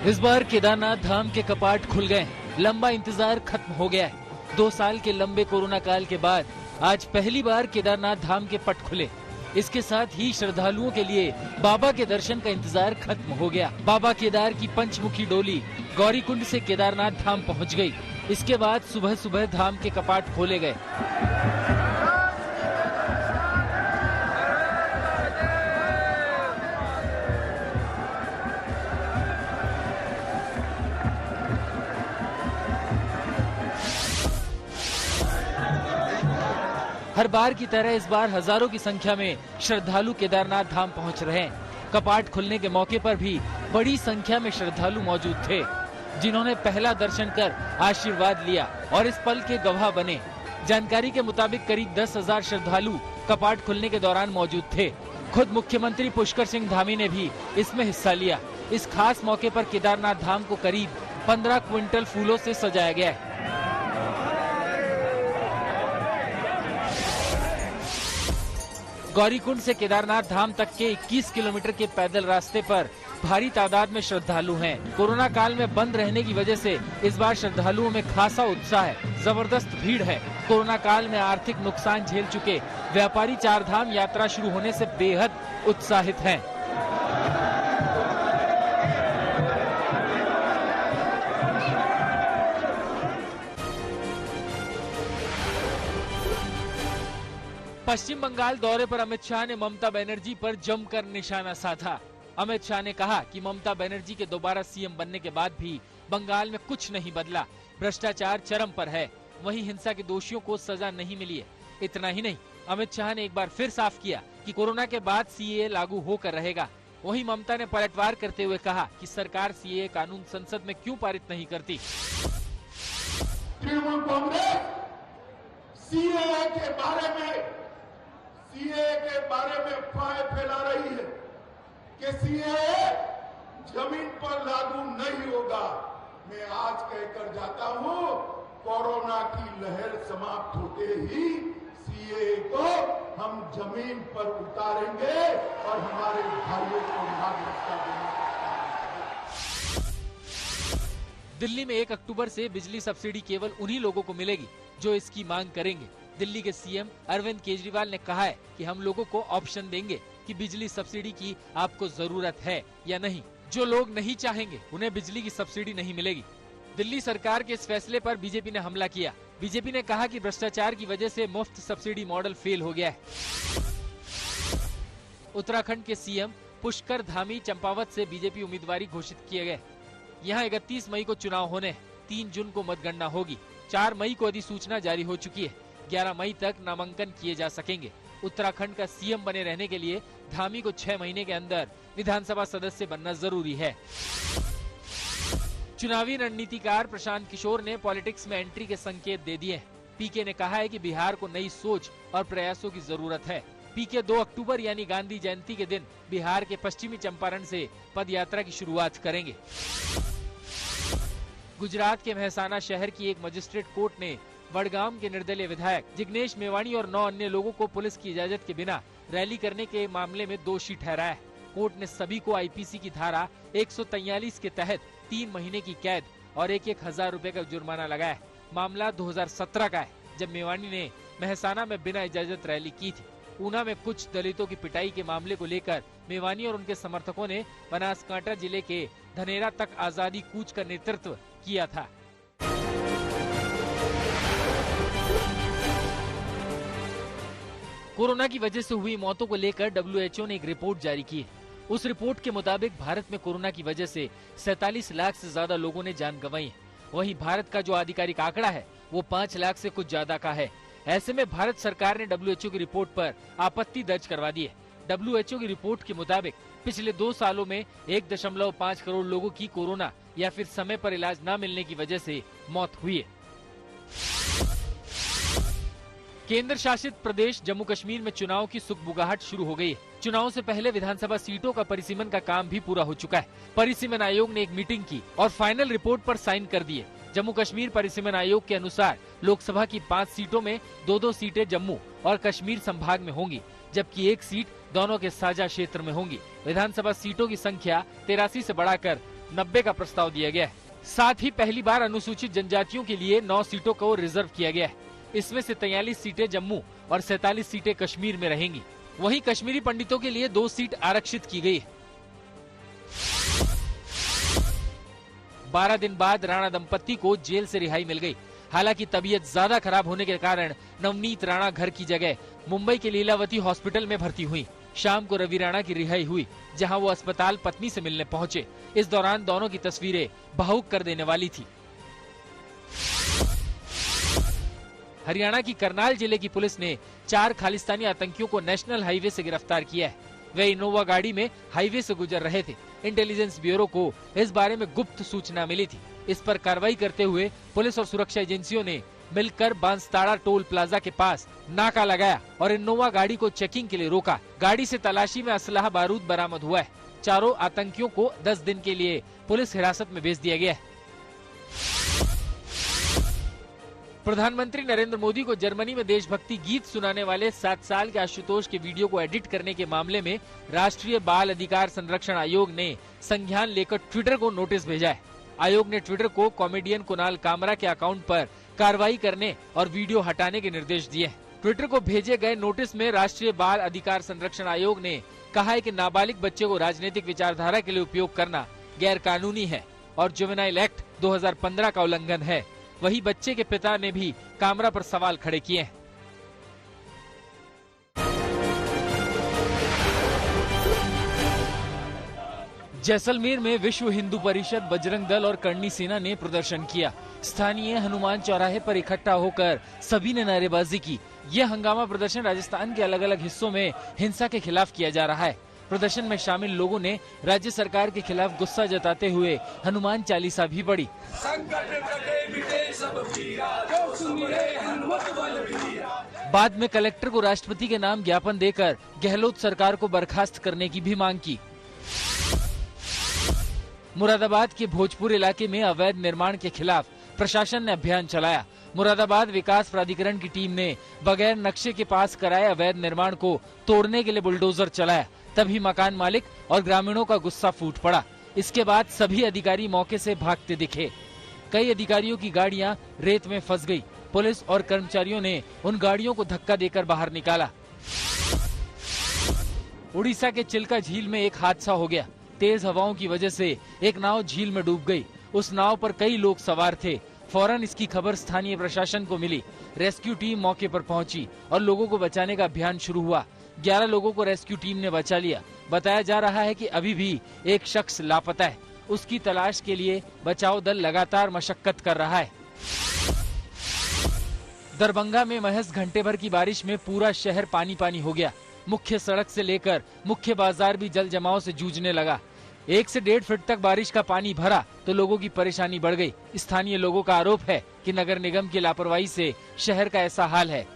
इस बार केदारनाथ धाम के कपाट खुल गए। लंबा इंतजार खत्म हो गया है। 2 साल के लंबे कोरोना काल के बाद आज पहली बार केदारनाथ धाम के पट खुले। इसके साथ ही श्रद्धालुओं के लिए बाबा के दर्शन का इंतजार खत्म हो गया। बाबा केदार की पंचमुखी डोली गौरीकुंड से केदारनाथ धाम पहुंच गई। इसके बाद सुबह सुबह धाम के कपाट खोले गए। हर बार की तरह इस बार हजारों की संख्या में श्रद्धालु केदारनाथ धाम पहुंच रहे हैं। कपाट खुलने के मौके पर भी बड़ी संख्या में श्रद्धालु मौजूद थे, जिन्होंने पहला दर्शन कर आशीर्वाद लिया और इस पल के गवाह बने। जानकारी के मुताबिक करीब 10,000 श्रद्धालु कपाट खुलने के दौरान मौजूद थे। खुद मुख्यमंत्री पुष्कर सिंह धामी ने भी इसमें हिस्सा लिया। इस खास मौके पर केदारनाथ धाम को करीब 15 क्विंटल फूलों से सजाया गया है। गौरीकुंड से केदारनाथ धाम तक के 21 किलोमीटर के पैदल रास्ते पर भारी तादाद में श्रद्धालु हैं। कोरोना काल में बंद रहने की वजह से इस बार श्रद्धालुओं में खासा उत्साह है। जबरदस्त भीड़ है। कोरोना काल में आर्थिक नुकसान झेल चुके व्यापारी 4 धाम यात्रा शुरू होने से बेहद उत्साहित हैं। पश्चिम बंगाल दौरे पर अमित शाह ने ममता बनर्जी पर जमकर निशाना साधा। अमित शाह ने कहा कि ममता बनर्जी के दोबारा सीएम बनने के बाद भी बंगाल में कुछ नहीं बदला। भ्रष्टाचार चरम पर है। वहीं हिंसा के दोषियों को सजा नहीं मिली है। इतना ही नहीं, अमित शाह ने एक बार फिर साफ किया कि कोरोना के बाद सीएए लागू होकर रहेगा। वहीं ममता ने पलटवार करते हुए कहा कि सरकार सीएए कानून संसद में क्यों पारित नहीं करती। तृणमूल कांग्रेस सीएए के बारे में अफवाहें फैला रही है कि सीएए जमीन पर लागू नहीं होगा। मैं आज कहकर जाता हूं, कोरोना की लहर समाप्त होते ही सीएए को हम जमीन पर उतारेंगे और हमारे भाइयों को नागरिकता देंगे। दिल्ली में 1 अक्टूबर से बिजली सब्सिडी केवल उन्हीं लोगों को मिलेगी जो इसकी मांग करेंगे। दिल्ली के सीएम अरविंद केजरीवाल ने कहा है कि हम लोगों को ऑप्शन देंगे कि बिजली सब्सिडी की आपको जरूरत है या नहीं। जो लोग नहीं चाहेंगे उन्हें बिजली की सब्सिडी नहीं मिलेगी। दिल्ली सरकार के इस फैसले पर बीजेपी ने हमला किया। बीजेपी ने कहा कि भ्रष्टाचार की वजह से मुफ्त सब्सिडी मॉडल फेल हो गया है। उत्तराखंड के सीएम पुष्कर धामी चंपावत से बीजेपी उम्मीदवारी घोषित किए गए। यहाँ 31 मई को चुनाव होने, 3 जून को मतगणना होगी। 4 मई को अधिसूचना जारी हो चुकी है। 11 मई तक नामांकन किए जा सकेंगे। उत्तराखंड का सीएम बने रहने के लिए धामी को 6 महीने के अंदर विधानसभा सदस्य बनना जरूरी है। चुनावी रणनीतिकार प्रशांत किशोर ने पॉलिटिक्स में एंट्री के संकेत दे दिए। पीके ने कहा है कि बिहार को नई सोच और प्रयासों की जरूरत है। पीके 2 अक्टूबर यानी गांधी जयंती के दिन बिहार के पश्चिमी चंपारण से पदयात्रा की शुरुआत करेंगे। गुजरात के महसाना शहर की एक मजिस्ट्रेट कोर्ट ने वडगाम के निर्दलीय विधायक जिग्नेश मेवाणी और 9 अन्य लोगों को पुलिस की इजाजत के बिना रैली करने के मामले में दोषी ठहराया है। कोर्ट ने सभी को आईपीसी की धारा 143 के तहत 3 महीने की कैद और 1,000 रुपए का जुर्माना लगाया है। मामला 2017 का है, जब मेवाणी ने महसाना में बिना इजाजत रैली की थी। ऊना में कुछ दलितों की पिटाई के मामले को लेकर मेवाणी और उनके समर्थकों ने बनासकांठा जिले के धनेरा तक आजादी कूच का नेतृत्व किया था। कोरोना की वजह से हुई मौतों को लेकर WHO ने एक रिपोर्ट जारी की है। उस रिपोर्ट के मुताबिक भारत में कोरोना की वजह से 47 लाख से ज्यादा लोगों ने जान गंवाई है। वहीं भारत का जो आधिकारिक आंकड़ा है वो 5 लाख से कुछ ज्यादा का है। ऐसे में भारत सरकार ने WHO की रिपोर्ट पर आपत्ति दर्ज करवा दी है। WHO की रिपोर्ट के मुताबिक पिछले 2 सालों में 1.5 करोड़ लोगों की कोरोना या फिर समय पर इलाज न मिलने की वजह से मौत हुई है। केंद्र शासित प्रदेश जम्मू कश्मीर में चुनाव की सुगबुगाहट शुरू हो गई है। चुनाव से पहले विधानसभा सीटों का परिसीमन का काम भी पूरा हो चुका है। परिसीमन आयोग ने एक मीटिंग की और फाइनल रिपोर्ट पर साइन कर दिए। जम्मू कश्मीर परिसीमन आयोग के अनुसार लोकसभा की 5 सीटों में 2-2 सीटें जम्मू और कश्मीर संभाग में होंगी, जबकि 1 सीट दोनों के साझा क्षेत्र में होंगी। विधानसभा सीटों की संख्या 83 से बढ़ाकर 90 का प्रस्ताव दिया गया है। साथ ही पहली बार अनुसूचित जनजातियों के लिए 9 सीटों को रिजर्व किया गया है। इसमें से 43 सीटें जम्मू और 47 सीटें कश्मीर में रहेंगी। वहीं कश्मीरी पंडितों के लिए 2 सीट आरक्षित की गई है। 12 दिन बाद राणा दंपत्ति को जेल से रिहाई मिल गई। हालांकि तबीयत ज्यादा खराब होने के कारण नवनीत राणा घर की जगह मुंबई के लीलावती हॉस्पिटल में भर्ती हुई। शाम को रवि राणा की रिहाई हुई, जहां वो अस्पताल पत्नी से मिलने पहुंचे। इस दौरान दोनों की तस्वीरें भावुक कर देने वाली थी। हरियाणा की करनाल जिले की पुलिस ने 4 खालिस्तानी आतंकियों को नेशनल हाईवे से गिरफ्तार किया है। वे इनोवा गाड़ी में हाईवे से गुजर रहे थे। इंटेलिजेंस ब्यूरो को इस बारे में गुप्त सूचना मिली थी। इस पर कार्रवाई करते हुए पुलिस और सुरक्षा एजेंसियों ने मिलकर बांसताड़ा टोल प्लाजा के पास नाका लगाया और इनोवा गाड़ी को चेकिंग के लिए रोका। गाड़ी से तलाशी में असलाह बारूद बरामद हुआ है। चारों आतंकियों को 10 दिन के लिए पुलिस हिरासत में भेज दिया गया है। प्रधानमंत्री नरेंद्र मोदी को जर्मनी में देशभक्ति गीत सुनाने वाले 7 साल के आशुतोष के वीडियो को एडिट करने के मामले में राष्ट्रीय बाल अधिकार संरक्षण आयोग ने संज्ञान लेकर ट्विटर को नोटिस भेजा है। आयोग ने ट्विटर को कॉमेडियन कुणाल कामरा के अकाउंट पर कार्रवाई करने और वीडियो हटाने के निर्देश दिए हैं। ट्विटर को भेजे गए नोटिस में राष्ट्रीय बाल अधिकार संरक्षण आयोग ने कहा है कि नाबालिग बच्चे को राजनीतिक विचारधारा के लिए उपयोग करना गैर कानूनी है और जुवेनाइल एक्ट 2015 का उल्लंघन है। वही बच्चे के पिता ने भी कामरा पर सवाल खड़े किए हैं। जैसलमेर में विश्व हिंदू परिषद, बजरंग दल और करनी सेना ने प्रदर्शन किया। स्थानीय हनुमान चौराहे पर इकट्ठा होकर सभी ने नारेबाजी की। यह हंगामा प्रदर्शन राजस्थान के अलग अलग हिस्सों में हिंसा के खिलाफ किया जा रहा है। प्रदर्शन में शामिल लोगों ने राज्य सरकार के खिलाफ गुस्सा जताते हुए हनुमान चालीसा भी पढ़ी। बाद में कलेक्टर को राष्ट्रपति के नाम ज्ञापन देकर गहलोत सरकार को बर्खास्त करने की भी मांग की। मुरादाबाद के भोजपुर इलाके में अवैध निर्माण के खिलाफ प्रशासन ने अभियान चलाया। मुरादाबाद विकास प्राधिकरण की टीम ने बगैर नक्शे के पास कराए अवैध निर्माण को तोड़ने के लिए बुलडोजर चलाया। तभी मकान मालिक और ग्रामीणों का गुस्सा फूट पड़ा। इसके बाद सभी अधिकारी मौके से भागते दिखे। कई अधिकारियों की गाड़ियां रेत में फंस गई। पुलिस और कर्मचारियों ने उन गाड़ियों को धक्का देकर बाहर निकाला। उड़ीसा के चिल्का झील में एक हादसा हो गया। तेज हवाओं की वजह से एक नाव झील में डूब गई। उस नाव पर कई लोग सवार थे। फौरन इसकी खबर स्थानीय प्रशासन को मिली। रेस्क्यू टीम मौके पर पहुंची और लोगों को बचाने का अभियान शुरू हुआ। 11 लोगों को रेस्क्यू टीम ने बचा लिया। बताया जा रहा है कि अभी भी एक शख्स लापता है। उसकी तलाश के लिए बचाव दल लगातार मशक्कत कर रहा है। दरभंगा में महज घंटे भर की बारिश में पूरा शहर पानी पानी हो गया। मुख्य सड़क से लेकर मुख्य बाजार भी जल जमाव से जूझने लगा। 1 से 1.5 फीट तक बारिश का पानी भरा तो लोगों की परेशानी बढ़ गई। स्थानीय लोगों का आरोप है कि नगर निगम की लापरवाही से शहर का ऐसा हाल है।